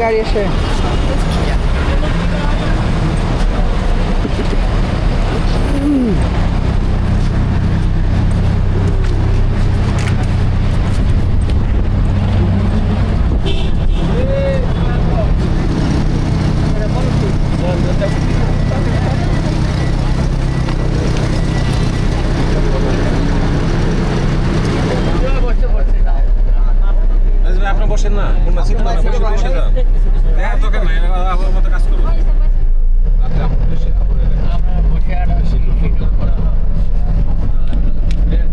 গাড়ি এসে। আপনি বসেন না, কোনো সিট না, বসে বসে যান। হ্যাঁ দোকান নাই, আমার মতো কাজ করুন। আচ্ছা বসে আমরা বসে আর সিট করা হবে।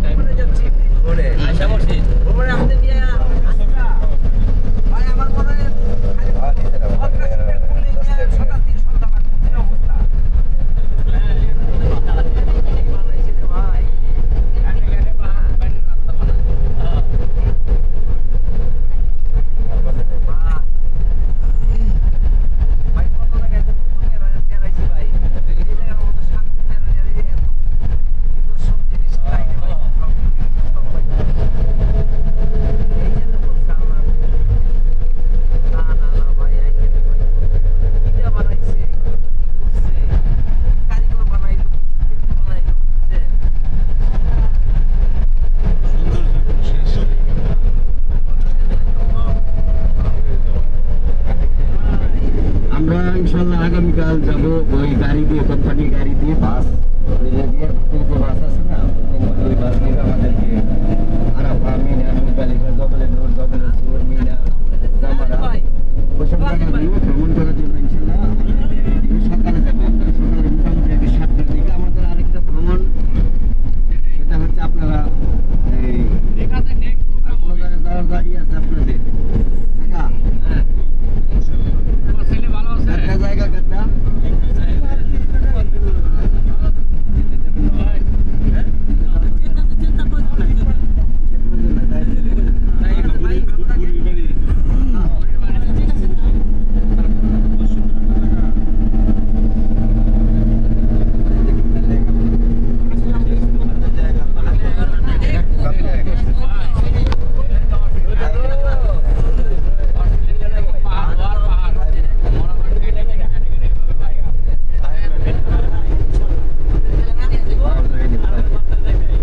টাইমে যাচ্ছি ঘুরে আশা করছি ওপরে আমাদের নিয়ে ভাই আমার মনে হয় সকাল থেকে সন্ধ্যা পর্যন্ত অবস্থা ভাই গানে বাইরে রাস্তা বানায় আমরা ইনশাল্লাহ আগামীকাল যাবো ওই গাড়ি দিয়ে, কোম্পানির গাড়ি দিয়ে, বাস যে বাস আছে না, ওই বাস দিয়ে আমাদেরকে আরাফা, মিনা, মুজদালিফা, জবলে নূর, জবলে সুর, মিনা, জামারা ওইসব জায়গা দিয়ে ভ্রমণ করার জন্য ইনশাল্লাহ সকালে যাবো। আমরা সকালে মোটামুটি আগে 7টার দিকে আমাদের আরেকটা ভ্রমণ, সেটা হচ্ছে আপনারা এই যাওয়ার গাড়ি আছে আপনাদের ঢাকা জায়গা কথা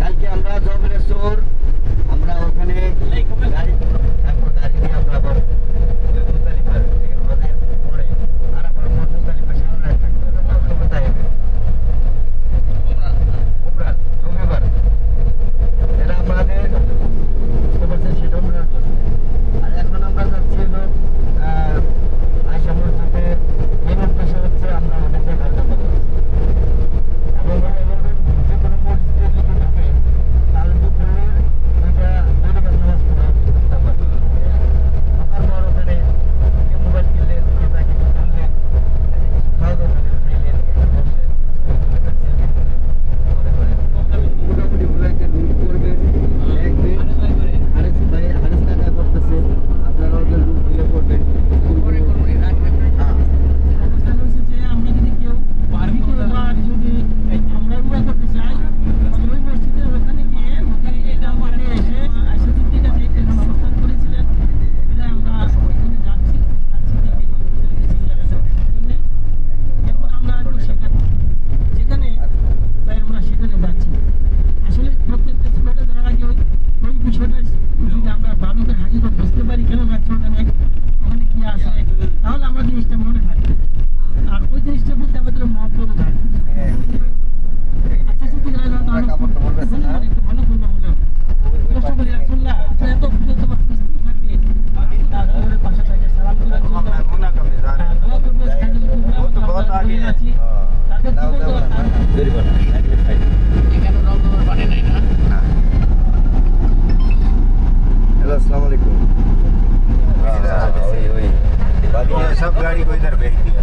কালকে আমরা জবলে সোর, আমরা ওখানে গাড়ি তারপর গাড়ি নিয়ে আমরা আবার মুজদালিফার পরে আর আবার মুজদালিফার সামনে থাকতে হবে কোথায় উমরান রবিবার, এটা আমাদের বুঝতে পারছেন, সেটা উমরান। আর এখন আমরা যাচ্ছি হলো আয়সা মসজিদে, মেন উদ্দেশ্য হচ্ছে আমরা অনেক জায়গায় যাবো এবং যে কোনো মসজিদে যদি ঢুকে তাহলে দুপুরের দুইটা রাকাত নামাজ পড়া করতে পারবে। ঢোকার পর ওখানে মোবাইল কিনলেন, কিংবা কিছু কিনলেন, খাওয়া দাওয়া করলেন, খাইলেন, বসে মোটামুটি ভালো একটা রুট করবেন। একদিন হারেস টাকা করতেছে, আপনারা ওদের রুট দিলে করবেন। তাহলে আমার জিনিসটা মনে থাকবে, আর ওই জিনিসটা বলতে আমাদের মহব্বত থাকে। আচ্ছা ঠিক আছে, একটু ভালো করবো হলো কষ্ট করি রাখুল্লাহ, আপনার এত প্রিয় তোমার স্ত্রী থাকে, তার পাশে থাকে সালাম করার জন্য আছি, তাদের কি বলতে এখানে রমজানের পানি নাই না। हेलो अस्सलाम वालेकुम। वही बाकी ये सब गाड़ी को इधर भेज दिया।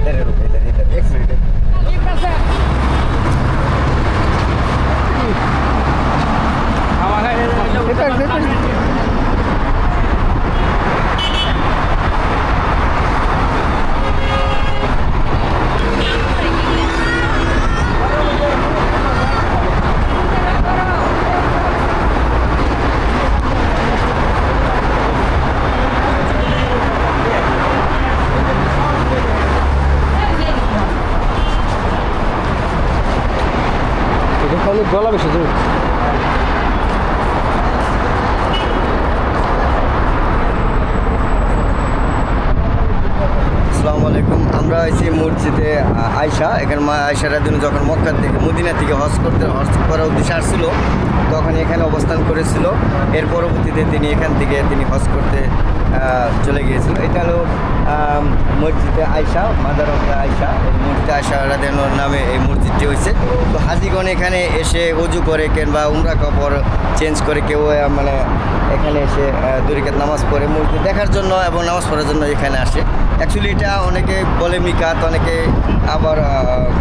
इधर रुको, इधर एक मिनट। গলা বেশি তুমি আসসালামু আলাইকুম। আমরা হয়েছি মসজিদে আয়সা। এখানে মা আয়সা রাদিয়াল্লাহু যখন মক্কা থেকে মদিনা থেকে হজ করার উদ্দেশ্যে আসছিল, তখন এখানে অবস্থান করেছিল। এর পরবর্তীতে তিনি এখান থেকে হজ করতে চলে গিয়েছিল। এটা হলো মসজিদে আয়সা, মাজার আয়সা। এই মসজিদে আয়সা রাদিয়াল্লাহু নামে এই মসজিদটি হয়েছে। তো হাজিগণ এখানে এসে ওযু করে কিংবা উমরা কাপড় চেঞ্জ করে কেউ মানে এখানে এসে 2 রাকাত নামাজ পড়ে মসজিদ দেখার জন্য এবং নামাজ পড়ার জন্য এখানে আসে। অ্যাকচুয়ালি এটা অনেকে বলে মিকাত, অনেকে আবার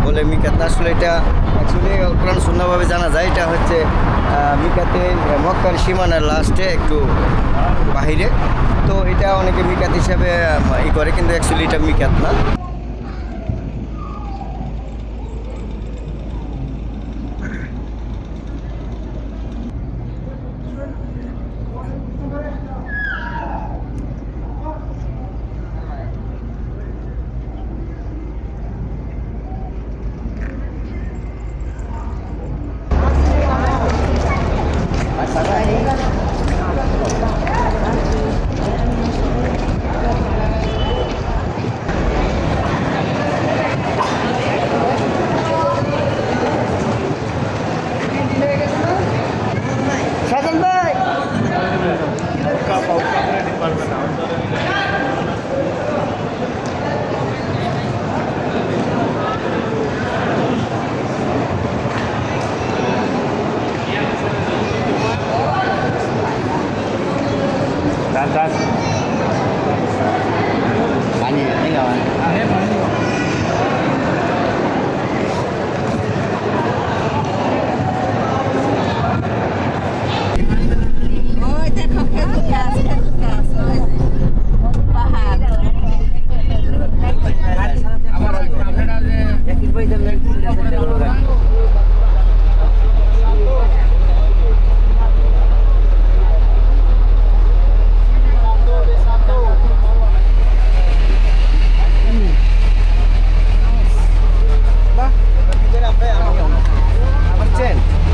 বলে মিকাত না। আসলে এটা অ্যাকচুয়ালি কোরআন সুন্নাহভাবে জানা যায় এটা হচ্ছে মিকাতে মক্কার সীমানার লাস্টে একটু বাহিরে। তো এটা অনেকে মিকাত হিসাবে করে, কিন্তু অ্যাকচুয়ালি এটা মিকাত না। সাজান ভাই, পানি নেই আমার। Oi, দেখো খেজুর গাছ, ওই যে পাহাড়।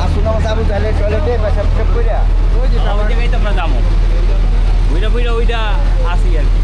আসুন আমার আবু তাহলে টয়লেটে পেশাব টেশাব কইরা ওই জায়গায় তো আমরা যাবো ওইটা আসি আর কি